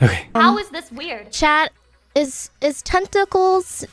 Okay. How is this weird? Chat, is Tentacles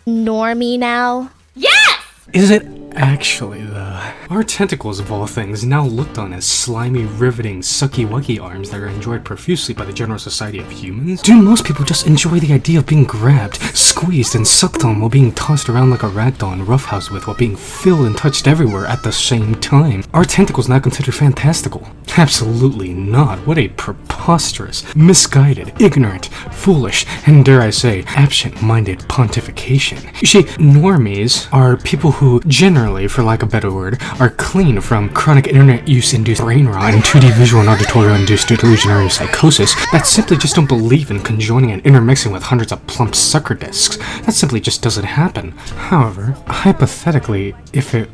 normie now? Yes! Is it actually, though? Our tentacles, of all things, now looked on as slimy, riveting, sucky wucky arms that are enjoyed profusely by the general society of humans? Do most people just enjoy the idea of being grabbed, squeezed, and sucked on while being tossed around like a ragdoll and roughhoused with while being filled and touched everywhere at the same time? Are tentacles now considered fantastical? Absolutely not. What a preposterous, misguided, ignorant, foolish, and dare I say, absent-minded pontification. You see, normies are people who generally, for lack of a better word, are clean from chronic internet use-induced brain rot and 2D visual and auditorial-induced delusionary psychosis that simply just don't believe in conjoining and intermixing with hundreds of plump sucker discs. That simply just doesn't happen. However, hypothetically, if it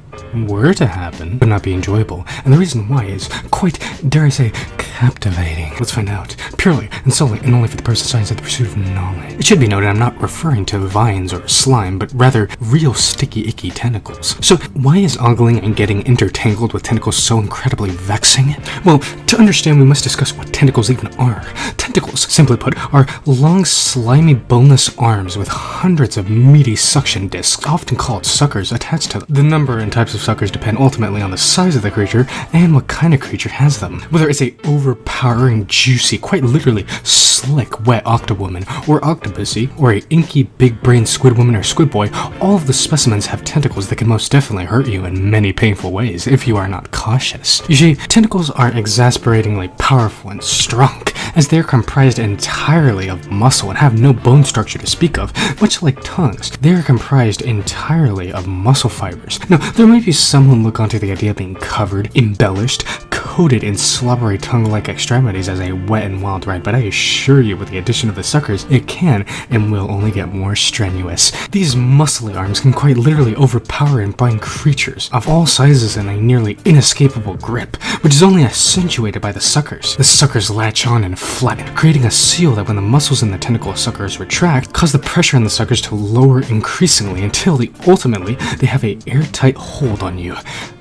were to happen, it would not be enjoyable, and the reason why is quite, dare I say, captivating. Let's find out. Purely and solely and only for the person science of the pursuit of knowledge. It should be noted I'm not referring to vines or slime, but rather real sticky, icky tentacles. So why is ogling and getting intertangled with tentacles so incredibly vexing? Well, to understand, we must discuss what tentacles even are. Tentacles, simply put, are long, slimy, boneless arms with hundreds of meaty suction discs, often called suckers, attached to them. The number and types of suckers depend ultimately on the size of the creature and what kind of creature has them. Whether it's a overpowering, juicy, quite literally slick, wet octowoman, or octopussy, or a inky, big-brained squid woman or squid boy, all of the specimens have tentacles that can most definitely hurt you in many painful ways if you are not cautious. You see, tentacles are exasperatingly powerful and strong, as they are comprised entirely of muscle and have no bone structure to speak of. Much like tongues, they are comprised entirely of muscle fibers. Now, there may be some who look onto the idea of being covered, embellished, coated in slobbery tongue-like extremities as a wet and wild ride, but I assure you with the addition of the suckers, it can and will only get more strenuous. These muscly arms can quite literally overpower and bind creatures of all sizes in a nearly inescapable grip, which is only accentuated by the suckers. The suckers latch on and flatten, creating a seal that when the muscles in the tentacle suckers retract, cause the pressure on the suckers to lower increasingly until ultimately they have an airtight hold on you.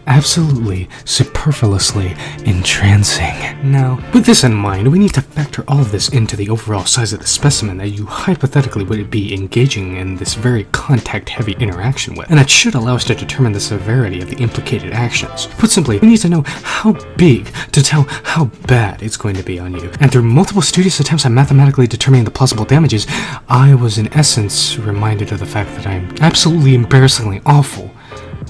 Absolutely, superfluously entrancing. Now, with this in mind, we need to factor all of this into the overall size of the specimen that you hypothetically would be engaging in this very contact-heavy interaction with, and that should allow us to determine the severity of the implicated actions. Put simply, we need to know how big to tell how bad it's going to be on you, and through multiple studious attempts at mathematically determining the plausible damages, I was in essence reminded of the fact that I'm absolutely embarrassingly awful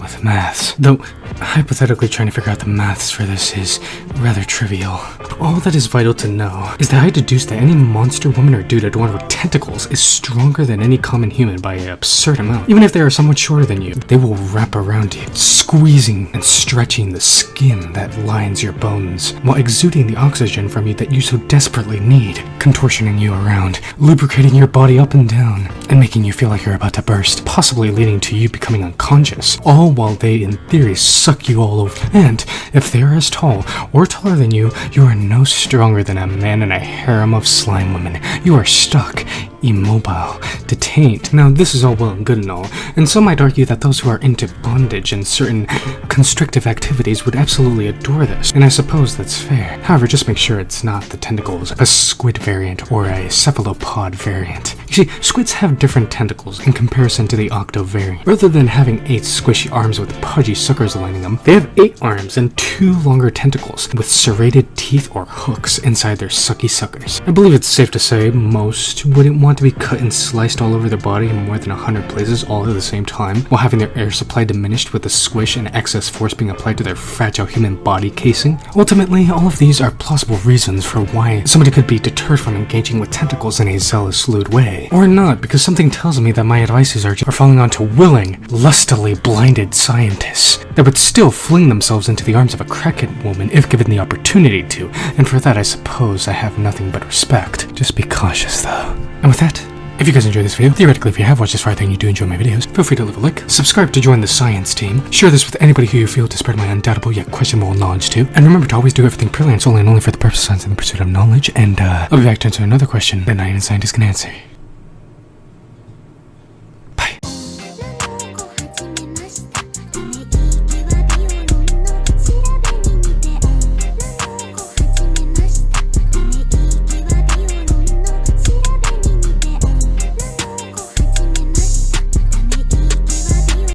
with maths. Though, hypothetically trying to figure out the maths for this is rather trivial. All that is vital to know is that I deduce that any monster woman or dude adorned with tentacles is stronger than any common human by an absurd amount. Even if they are somewhat shorter than you, they will wrap around you, squeezing and stretching the skin that lines your bones, while exuding the oxygen from you that you so desperately need, contortioning you around, lubricating your body up and down, and making you feel like you're about to burst, possibly leading to you becoming unconscious, all while they, in theory, suck you all over. And if they are as tall or taller than you, you are no stronger than a man in a harem of slime women. You are stuck, immobile, detained. Now, this is all well and good and all, and some might argue that those who are into bondage and certain constrictive activities would absolutely adore this, and I suppose that's fair. However, just make sure it's not the tentacles of a squid variant or a cephalopod variant. You see, squids have different tentacles in comparison to the octo variant. Rather than having 8 squishy arms with pudgy suckers lining them, they have 8 arms and 2 longer tentacles with serrated teeth or hooks inside their sucky suckers. I believe it's safe to say most wouldn't want to be cut and sliced all over their body in more than 100 places all at the same time, while having their air supply diminished with the squish and excess force being applied to their fragile human body casing. Ultimately, all of these are plausible reasons for why somebody could be deterred from engaging with tentacles in a zealous, lewd way. Or not, because something tells me that my advices are falling onto willing, lustily blinded scientists that would still fling themselves into the arms of a crackhead woman if given the opportunity to, and for that I suppose I have nothing but respect. Just be cautious though. And with that, if you guys enjoyed this video, theoretically if you have watched this far and you do enjoy my videos, feel free to leave a like, subscribe to join the science team, share this with anybody who you feel to spread my undoubtable yet questionable knowledge to, and remember to always do everything purely and solely and only for the purpose of science and the pursuit of knowledge, and I'll be back to answer another question that not even scientists can answer.